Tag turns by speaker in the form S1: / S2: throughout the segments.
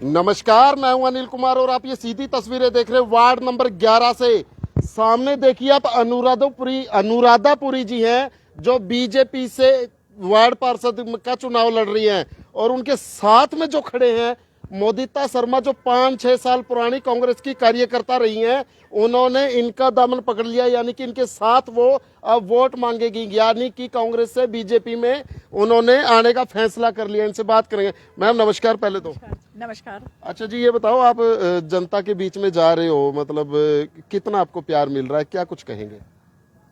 S1: नमस्कार, मैं हूं अनिल कुमार और आप ये सीधी तस्वीरें देख रहे हैं वार्ड नंबर 11 से। सामने देखिए आप अनुराधापुरी जी हैं जो बीजेपी से वार्ड पार्षद का चुनाव लड़ रही हैं और उनके साथ में जो खड़े हैं मोदिता शर्मा जो 5-6 साल पुरानी कांग्रेस की कार्यकर्ता रही हैं, उन्होंने इनका दामन पकड़ लिया, यानी कि इनके साथ वो अब वोट मांगेगी, यानी कि कांग्रेस से बीजेपी में उन्होंने आने का फैसला कर लिया। इनसे बात करेंगे। मैम नमस्कार। पहले तो
S2: नमस्कार।
S1: अच्छा जी, ये बताओ आप जनता के बीच में जा रहे हो, मतलब कितना आपको प्यार मिल रहा है, क्या कुछ कहेंगे?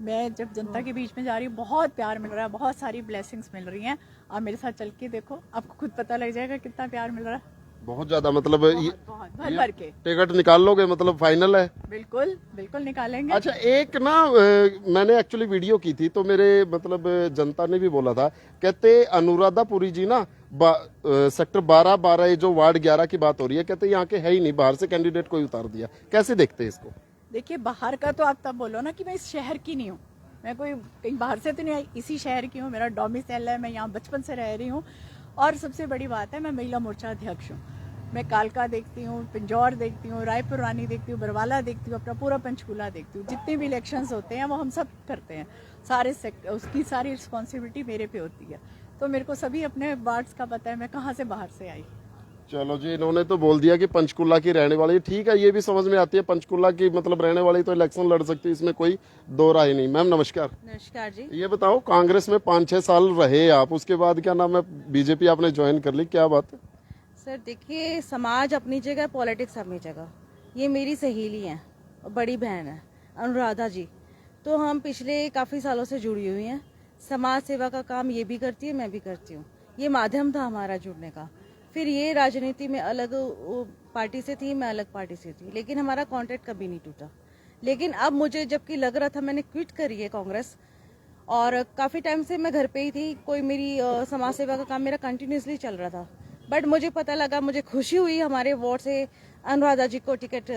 S2: मैं जब जनता के बीच में जा रही हूँ बहुत प्यार मिल रहा है, बहुत सारी ब्लेसिंग्स मिल रही हैं। आप मेरे साथ चल के देखो, आपको खुद पता लग जाएगा कितना प्यार मिल रहा है।
S1: बहुत ज्यादा, मतलब
S2: बहुत भर भर के
S1: टिकट निकाल लोगे, मतलब फाइनल है?
S2: बिल्कुल बिल्कुल निकालेंगे।
S1: अच्छा, एक ना मैंने एक्चुअली वीडियो की थी तो मेरे मतलब जनता ने भी बोला था, कहते अनुराधापुरी जी ना सेक्टर 12 ये जो वार्ड 11 की बात हो रही है, कहते यहाँ के है ही नहीं, बाहर से कैंडिडेट कोई उतार दिया। कैसे देखते हैं इसको?
S2: देखिए, बाहर का तो आप तब बोलो ना कि मैं इस शहर की नहीं हूँ, मैं कोई कहीं बाहर से तो नहीं आई, इसी शहर की हूँ, मेरा डोमिसाइल है, मैं यहाँ बचपन से रह रही हूँ। और सबसे बड़ी बात है, मैं महिला मोर्चा अध्यक्ष हूँ। मैं कालका देखती हूँ, पिंजौर देखती हूँ, रायपुर रानी देखती हूँ, बरवाला देखती हूँ, अपना पूरा पंचकूला देखती हूँ। जितने भी इलेक्शंस होते हैं वो हम सब करते हैं, सारे उसकी सारी रिस्पॉन्सिबिलिटी मेरे पे होती है। तो मेरे को सभी अपने वार्ड्स का पता है, मैं कहाँ से बाहर से आई।
S1: चलो जी, इन्होंने तो बोल दिया कि पंचकुला की रहने वाली, ठीक है, ये भी समझ में आती है, पंचकुला की मतलब रहने वाली तो इलेक्शन लड़ सकती है, इसमें कोई दो राय नहीं। मैम नमस्कार।
S3: नमस्कार जी।
S1: ये बताओ, कांग्रेस में 5-6 साल रहे आप, उसके बाद क्या नाम है बीजेपी आपने ज्वाइन कर ली, क्या बात है?
S3: सर देखिए, समाज अपनी जगह, पॉलिटिक्स अपनी जगह। ये मेरी सहेली हैं और बड़ी बहन है अनुराधा जी, तो हम पिछले काफ़ी सालों से जुड़ी हुई हैं। समाज सेवा का काम ये भी करती है, मैं भी करती हूँ। ये माध्यम था हमारा जुड़ने का। फिर ये राजनीति में अलग पार्टी से थी, मैं अलग पार्टी से थी, लेकिन हमारा कॉन्ट्रैक्ट कभी नहीं टूटा। लेकिन अब मुझे जबकि लग रहा था मैंने क्विट करी है कांग्रेस, और काफ़ी टाइम से मैं घर पे ही थी, कोई मेरी समाज सेवा का काम मेरा कंटिन्यूसली चल रहा था। बट मुझे पता लगा, मुझे खुशी हुई हमारे वार्ड से अनुराधा जी को टिकट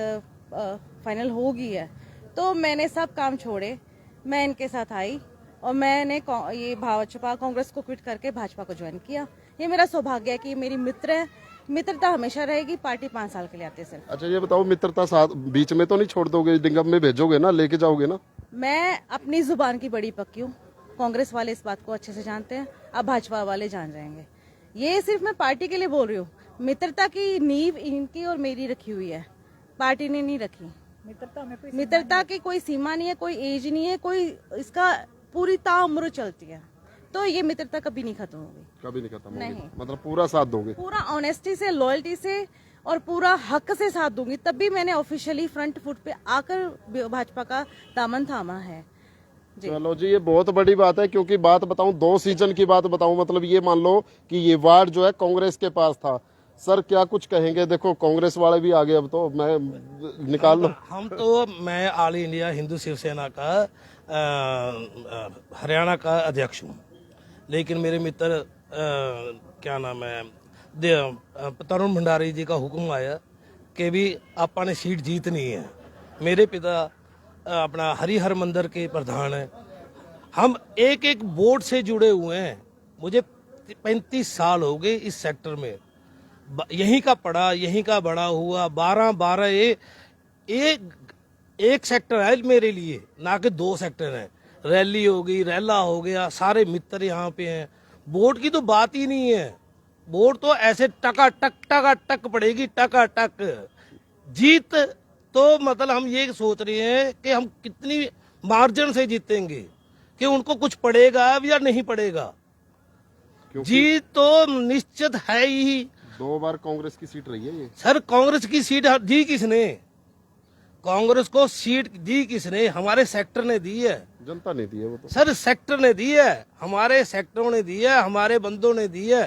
S3: फाइनल हो गई है, तो मैंने सब काम छोड़े, मैं इनके साथ आई और मैंने ये भाजपा कांग्रेस को क्विट करके भाजपा को ज्वाइन किया। ये मेरा सौभाग्य है कि ये मेरी मित्र है। मित्रता हमेशा रहेगी। पार्टी 5 साल के लिए आती है सर।
S1: अच्छा ये बताओ, मित्रता साथ बीच में तो नहीं छोड़ दोगे, डिंगम में भेजोगे ना, लेके जाओगे ना?
S3: मैं अपनी जुबान की बड़ी पक्की हूँ। कांग्रेस वाले इस बात को अच्छे से जानते हैं, अब भाजपा वाले जान जाएंगे। ये सिर्फ मैं पार्टी के लिए बोल रही हूँ। मित्रता की नींव इनकी और मेरी रखी हुई है, पार्टी ने नहीं रखी। मित्रता की कोई सीमा नहीं है, कोई एज नहीं है, कोई इसका पूरी ताउम्र चलती है। तो ये मित्रता कभी नहीं खत्म होगी,
S1: कभी नहीं खत्म होगी।
S3: नहीं।
S1: मतलब पूरा साथ दोगे?
S3: पूरा ऑनेस्टी से, लॉयल्टी से और पूरा हक से साथ दूंगी। तब भी मैंने ऑफिशियली फ्रंट फुट पे आकर भाजपा का दामन थामा है जी।
S1: चलो जी, ये बहुत बड़ी बात है, क्योंकि बात बताऊं, 2 सीजन की बात बताऊं, मतलब ये मान लो कि ये वार्ड जो है कांग्रेस के पास था। सर क्या कुछ कहेंगे? देखो कांग्रेस वाले भी आ गए, अब तो मैं निकाल लो।
S4: मैं ऑल इंडिया हिंदू शिवसेना का हरियाणा का अध्यक्ष हूँ, लेकिन मेरे मित्र क्या नाम है तरुण भंडारी जी का हुक्म आया कि भी आपा ने सीट जीतनी है। मेरे पिता अपना हरिहर मंदिर के प्रधान हैं। हम एक एक बोर्ड से जुड़े हुए हैं। मुझे 35 साल हो गए इस सेक्टर में, यहीं का पढ़ा, यहीं का बड़ा हुआ। 12 एक सेक्टर है मेरे लिए, ना कि 2 सेक्टर हैं। रैली हो गई, रैला हो गया, सारे मित्र यहाँ पे हैं। वोट की तो बात ही नहीं है। वोट तो ऐसे टका टक पड़ेगी, टका टक। जीत तो मतलब हम ये सोच रहे हैं कि हम कितनी मार्जिन से जीतेंगे, कि उनको कुछ पड़ेगा या नहीं पड़ेगा। जीत तो निश्चित है ही।
S1: 2 बार कांग्रेस की सीट रही है ये।
S4: सर कांग्रेस की सीट दी किसने? कांग्रेस को सीट दी किसने? हमारे सेक्टर ने दी है।
S1: जनता ने दी है वो तो।
S4: सर सेक्टर ने दी है, हमारे सेक्टरों ने दी है, हमारे बंदों ने दी है।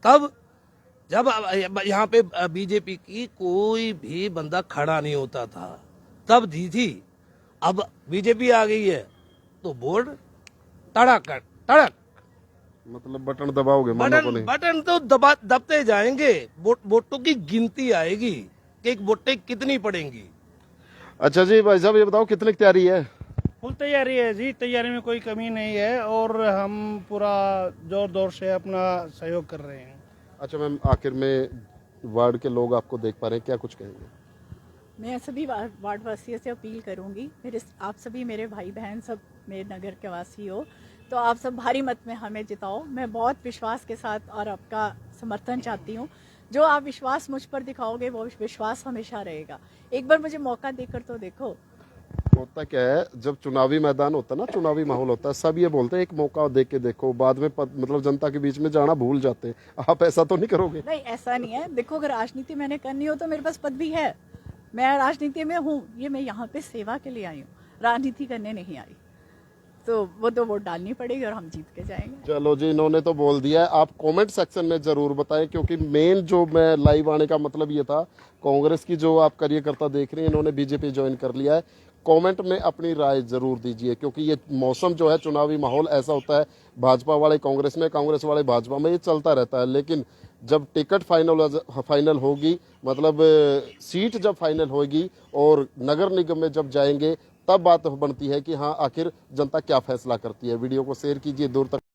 S4: तब जब यहाँ पे बीजेपी की कोई भी बंदा खड़ा नहीं होता था, तब दी थी। अब बीजेपी आ गई है तो बोर्ड तड़क तड़क,
S1: मतलब बटन दबाओगे?
S4: बटन तो दबते जाएंगे। वोटों की गिनती आएगी कि वोटें कितनी पड़ेंगी।
S1: अच्छा जी भाई साहब, ये बताओ कितनी तैयारी है?
S5: फुल तैयारी है जी, तैयारी में कोई कमी नहीं है और हम पूरा जोर शोर से अपना सहयोग कर रहे हैं।
S1: अच्छा मैम, आखिर में वार्ड के लोग आपको देख पा रहे हैं, क्या कुछ कहेंगे?
S2: मैं सभी वार्ड वासियों से अपील करूंगी, आप सभी मेरे भाई बहन सब मेरे नगर के वासी हो, तो आप सब भारी मत में हमें जिताओ। मैं बहुत विश्वास के साथ और आपका समर्थन चाहती हूँ। जो आप विश्वास मुझ पर दिखाओगे वो विश्वास हमेशा रहेगा। एक बार मुझे मौका देकर तो देखो।
S1: होता क्या है, जब चुनावी मैदान होता है ना, चुनावी माहौल होता है, सब ये बोलते हैं एक मौका दे के देखो, बाद में मतलब जनता के बीच में जाना भूल जाते हैं। आप ऐसा तो नहीं करोगे?
S2: नहीं, ऐसा नहीं है। देखो, अगर राजनीति मैंने करनी हो तो मेरे पास पद भी है, मैं राजनीति में हूँ। ये मैं यहाँ पे सेवा के लिए आई हूँ, राजनीति करने नहीं आई। तो वो तो वोट डालनी पड़ेगी और हम जीत के जाएंगे।
S1: चलो जी, इन्होंने तो बोल दिया है। आप कमेंट सेक्शन में जरूर बताएं, क्योंकि मेन जो मैं लाइव आने का मतलब ये था, कांग्रेस की जो आप कार्यकर्ता देख रहे हैं, इन्होंने बीजेपी ज्वाइन कर लिया है। कमेंट में अपनी राय जरूर दीजिए, क्योंकि ये मौसम जो है, चुनावी माहौल ऐसा होता है, भाजपा वाले कांग्रेस में, कांग्रेस वाले भाजपा में, ये चलता रहता है। लेकिन जब टिकट फाइनल होगी, मतलब सीट जब फाइनल होगी और नगर निगम में जब जाएंगे, तब बात बनती है कि हाँ, आखिर जनता क्या फैसला करती है। वीडियो को शेयर कीजिए दूर तक।